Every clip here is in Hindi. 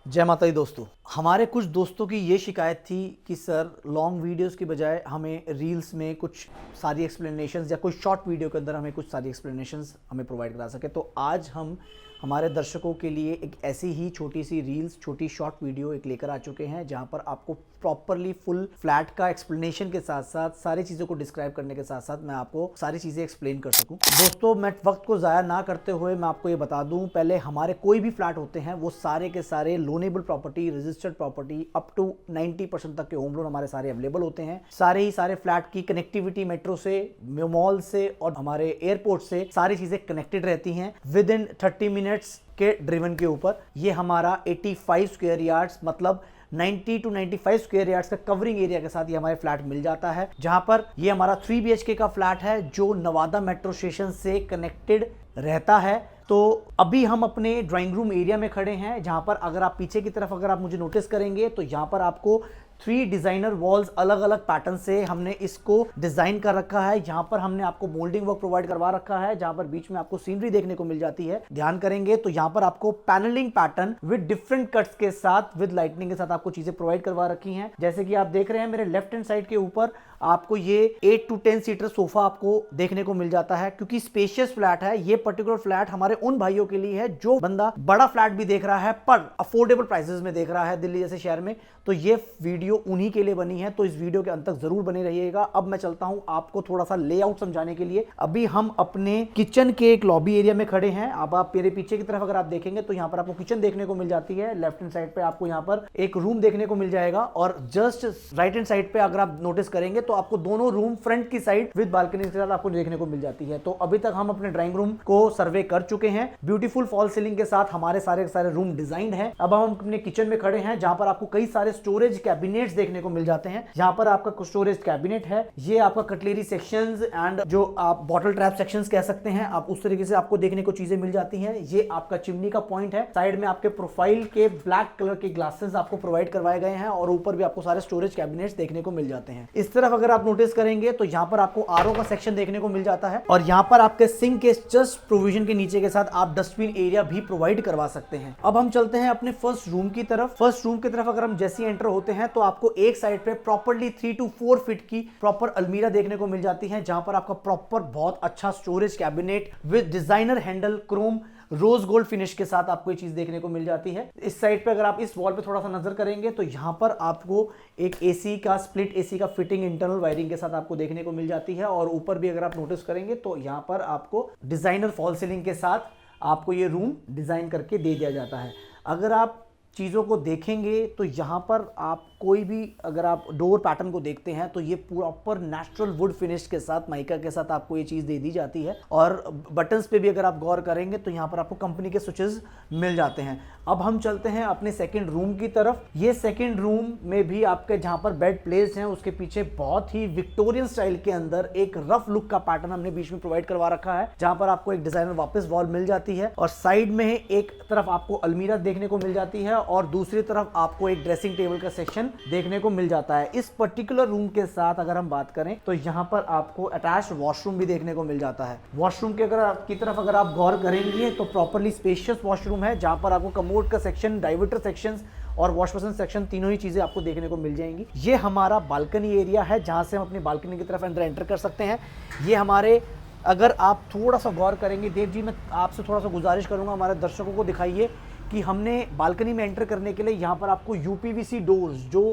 जय माता दी दोस्तों। हमारे कुछ दोस्तों की ये शिकायत थी कि सर लॉन्ग वीडियोस की बजाय हमें रील्स में कुछ सारी एक्सप्लेनेशंस या कोई शॉर्ट वीडियो के अंदर हमें कुछ सारी एक्सप्लेनेशंस हमें प्रोवाइड करा सके। तो आज हम हमारे दर्शकों के लिए एक ऐसी ही छोटी सी रील्स, छोटी शॉर्ट वीडियो एक लेकर आ चुके हैं जहां पर आपको प्रॉपरली फुल फ्लैट का एक्सप्लेनेशन के साथ साथ सारी चीज़ों को डिस्क्राइब करने के साथ साथ मैं आपको सारी चीज़ें एक्सप्लेन कर सकूं। दोस्तों, मैं वक्त को ज़ाया ना करते हुए मैं आपको ये बता दूं, पहले हमारे कोई भी फ्लैट होते हैं वो सारे के सारे loanable property, registered property up to 90% तक के होम लोन हमारे सारे अवेलेबल होते हैं। सारे ही सारे फ्लैट की कनेक्टिविटी मेट्रो से, मॉल से और हमारे एयरपोर्ट से सारी चीज़ें कनेक्टेड रहती हैं विद इन 30 मिनट्स के ड्रिवन के ऊपर। ये हमारा 85 स्क्वायर यार्ड्स मतलब 90 टू 95 स्क्वायर यार्ड्स का कवरिंग एरिया के साथ ये हमारे फ्लैट मिल जाता है, जहां पर ये हमारा 3 BHK का फ्लैट है जो नवादा मेट्रो स्टेशन से कनेक्टेड रहता है। तो अभी हम अपने ड्राइंग रूम एरिया में खड़े हैं, जहां पर अगर आप पीछे की तरफ अगर आप मुझे नोटिस करेंगे तो यहां पर आपको 3 डिजाइनर वॉल्स अलग अलग पैटर्न से हमने इसको डिजाइन कर रखा है। यहाँ पर हमने आपको मोल्डिंग वर्क प्रोवाइड करवा रखा है, जहां पर बीच में आपको सीनरी देखने को मिल जाती है। ध्यान करेंगे तो यहाँ पर आपको panelling pattern with different cuts के साथ, विद लाइटनिंग के साथ आपको चीजें प्रोवाइड करवा रखी हैं। जैसे कि आप देख रहे हैं मेरे लेफ्ट हैंड साइड के ऊपर आपको ये 8 टू 10 सीटर सोफा आपको देखने को मिल जाता है। क्योंकि स्पेशियस फ्लैट है, ये पर्टिकुलर फ्लैट हमारे उन भाइयों के लिए है जो बंदा बड़ा फ्लैट भी देख रहा है पर अफोर्डेबल प्राइसेस में देख रहा है दिल्ली जैसे शहर में। तो ये वीडियो उन्हीं के लिए बनी है, तो इस वीडियो के अंत तक जरूर बने रहिएगा। अब मैं चलता हूं आपको थोड़ा सा लेआउट समझाने के लिए। अभी हम अपने किचन के एक लॉबी एरिया में खड़े हैं। अब आप मेरे पीछे की तरफ अगर आप देखेंगे तो यहाँ पर आपको किचन देखने को मिल जाती है। लेफ्ट हैंड साइड पे आपको यहाँ पर एक रूम देखने को मिल जाएगा और जस्ट राइट हैंड साइड पे अगर आप नोटिस करेंगे तो आपको दोनों रूम फ्रंट की साइड विद बालकनी के साथ आपको देखने को मिल जाती है। तो अभी तक हम अपने ड्राइंग रूम को सर्वे कर चुके हैं। ब्यूटीफुल फॉल सीलिंग के साथ हमारे सारे रूम डिजाइंड है। अब हम अपने किचन में खड़े हैं जहां पर आपको कई सारे स्टोरेज कैबिनेट्स देखने को मिल जाते हैं। यहाँ पर आपका स्टोरेज कैबिनेट है, ये आपका कटलेरी सेक्शंस एंड जो आप बॉटल ट्रैप सेक्शंस कह सकते हैं, आप उस तरीके से आपको देखने को चीजें मिल जाती हैं। ये आपका चिमनी का पॉइंट है। साइड में आपके प्रोफाइल के ब्लैक कलर के ग्लासेस आपको प्रोवाइड करवाए गए हैं और ऊपर भी आपको सारे स्टोरेज कैबिनेट्स देखने को मिल जाते हैं। इस तरफ अगर आप नोटिस करेंगे तो यहाँ पर आपको आरओ का सेक्शन देखने को मिल जाता है और यहाँ पर आपके सिंक के जस्ट प्रोविजन के नीचे के साथ आप डस्टबिन एरिया भी प्रोवाइड करवा सकते हैं। अब हम चलते हैं अपने फर्स्ट रूम की तरफ। फर्स्ट रूम की तरफ अगर हम जैसे एंटर होते हैं तो आपको एक साइड पे प्रॉपर्ली 3 टू 4 फीट की प्रॉपर अलमीरा देखने को मिल जाती है, जहां पर आपका प्रॉपर बहुत अच्छा storage cabinet with designer handle, chrome, rose gold finish के साथ आपको ये चीज देखने को मिल जाती है। इस साइड पे अगर आप इस वॉल पे थोड़ा सा नजर करेंगे तो यहां पर आपको एक एसी का, स्प्लिट एसी का फिटिंग इंटरनल वायरिंग के साथ आपको देखने को मिल जाती है। और ऊपर भी अगर आप नोटिस करेंगे तो यहां पर आपको डिजाइनर फॉल सीलिंग के साथ आपको ये रूम डिजाइन करके दे दिया जाता है। अगर आप चीज़ों को देखेंगे तो यहाँ पर आप कोई भी अगर आप डोर पैटर्न को देखते हैं तो ये प्रॉपर नेचुरल वुड फिनिश के साथ, माइका के साथ आपको ये चीज़ दे दी जाती है। और बटन्स पे भी अगर आप गौर करेंगे तो यहाँ पर आपको कंपनी के स्विचेस मिल जाते हैं। अब हम चलते हैं अपने सेकंड रूम की तरफ। ये सेकंड रूम में भी आपके जहाँ पर बेड प्लेस हैं उसके पीछे बहुत ही विक्टोरियन स्टाइल के अंदर एक रफ लुक का पैटर्न हमने बीच में प्रोवाइड करवा रखा है, जहाँ पर आपको एक डिजाइनर वापस वॉल मिल जाती है और साइड में एक तरफ आपको अलमीरा देखने को मिल जाती है और दूसरी तरफ आपको एक ड्रेसिंग टेबल का सेक्शन देखने को मिल जाता है। इस पर्टिकुलर रूम के साथ अगर हम बात करें तो यहाँ पर आपको अटैच्ड वॉशरूम भी देखने को मिल जाता है। वॉशरूम के तरफ अगर आप गौर करेंगे तो प्रॉपर्ली स्पेशियस वॉशरूम है, जहाँ पर आपको कमोड का सेक्शन, डाइवर्टर सेक्शंस और वॉश बेसिन सेक्शन, तीनों ही चीजें आपको देखने को मिल जाएंगी। ये हमारा बालकनी एरिया है जहाँ से हम अपनी बालकनी की तरफ अंदर एंटर कर सकते हैं। ये हमारे, अगर आप थोड़ा सा गौर करेंगे, देव जी मैं आपसे थोड़ा सा गुजारिश करूंगा, हमारे दर्शकों को दिखाइए कि हमने बालकनी में एंटर करने के लिए यहाँ पर आपको यूपीवीसी डोर्स जो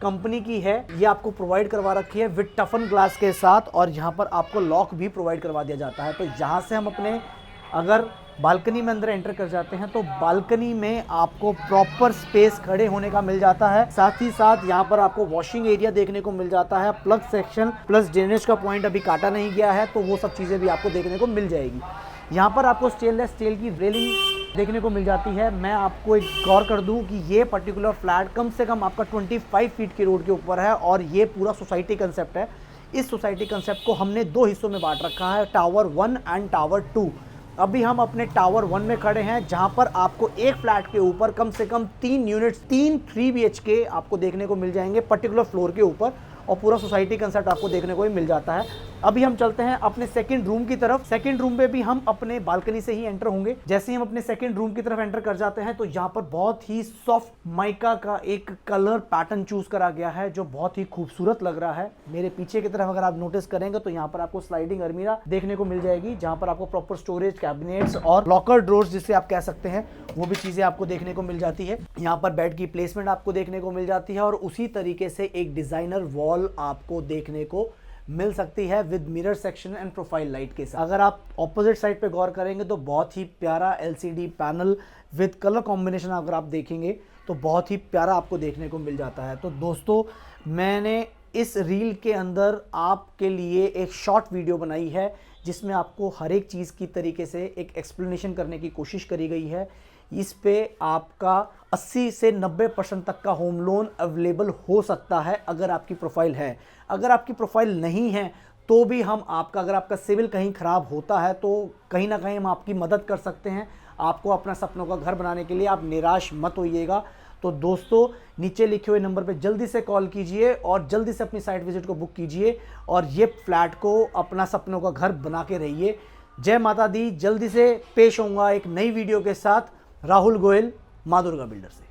कंपनी की है ये आपको प्रोवाइड करवा रखी है विद टफन ग्लास के साथ, और यहाँ पर आपको लॉक भी प्रोवाइड करवा दिया जाता है। तो यहाँ से हम अपने अगर बालकनी में अंदर एंटर कर जाते हैं तो बालकनी में आपको प्रॉपर स्पेस खड़े होने का मिल जाता है। साथ ही साथ यहाँ पर आपको वॉशिंग एरिया देखने को मिल जाता है, प्लग सेक्शन प्लस ड्रेनेज का पॉइंट अभी काटा नहीं गया है तो वो सब चीज़ें भी आपको देखने को मिल जाएगी। यहाँ पर आपको स्टेनलेस स्टील की रेलिंग देखने को मिल जाती है। मैं आपको एक गौर कर दूं कि ये पर्टिकुलर फ्लैट कम से कम आपका 25 फीट की रोड के ऊपर है और ये पूरा सोसाइटी कंसेप्ट है। इस सोसाइटी कंसेप्ट को हमने 2 हिस्सों में बांट रखा है, टावर 1 एंड टावर 2। अभी हम अपने टावर 1 में खड़े हैं जहां पर आपको एक फ्लैट के ऊपर कम से कम 3 यूनिट्स, 3 BHK आपको देखने को मिल जाएंगे पर्टिकुलर फ्लोर के ऊपर। और पूरा सोसाइटी कंसेप्ट आपको देखने को भी मिल जाता है। अभी हम चलते हैं अपने सेकंड रूम की तरफ। सेकंड रूम में भी हम अपने बालकनी से ही एंटर होंगे। जैसे ही हम अपने सेकंड रूम की तरफ एंटर कर जाते हैं तो यहाँ पर बहुत ही सॉफ्ट माइका का एक कलर पैटर्न चूज करा गया है जो बहुत ही खूबसूरत लग रहा है। मेरे पीछे की तरफ अगर आप नोटिस करेंगे तो यहाँ पर आपको स्लाइडिंग अलमीरा देखने को मिल जाएगी, जहाँ पर आपको प्रॉपर स्टोरेज, कैबिनेट्स और लॉकर ड्रॉर्स जिसे आप कह सकते हैं वो भी चीजें आपको देखने को मिल जाती है। यहाँ पर बेड की प्लेसमेंट आपको देखने को मिल जाती है और उसी तरीके से एक डिजाइनर वॉल आपको देखने को मिल सकती है with mirror section and profile light के साथ। अगर आप ऑपोजिट साइड पे गौर करेंगे तो बहुत ही प्यारा LCD panel with colour combination अगर आप देखेंगे तो बहुत ही प्यारा आपको देखने को मिल जाता है। तो दोस्तों, मैंने इस रील के अंदर आपके लिए एक शॉर्ट वीडियो बनाई है जिसमें आपको हर एक चीज़ की तरीके से एक एक्सप्लेनेशन करने की कोशिश करी गई है। इस पे आपका 80 से 90% तक का होम लोन अवेलेबल हो सकता है अगर आपकी प्रोफाइल है। अगर आपकी प्रोफाइल नहीं है तो भी हम आपका, अगर आपका सिविल कहीं ख़राब होता है तो कहीं ना कहीं हम आपकी मदद कर सकते हैं। आपको अपना सपनों का घर बनाने के लिए आप निराश मत होइएगा। तो दोस्तों, नीचे लिखे हुए नंबर पे जल्दी से कॉल कीजिए और जल्दी से अपनी साइट विजिट को बुक कीजिए और ये फ्लैट को अपना सपनों का घर बना के रहिए। जय माता दी। जल्दी से पेश होऊंगा एक नई वीडियो के साथ। राहुल गोयल, माँ दुर्गा बिल्डर से।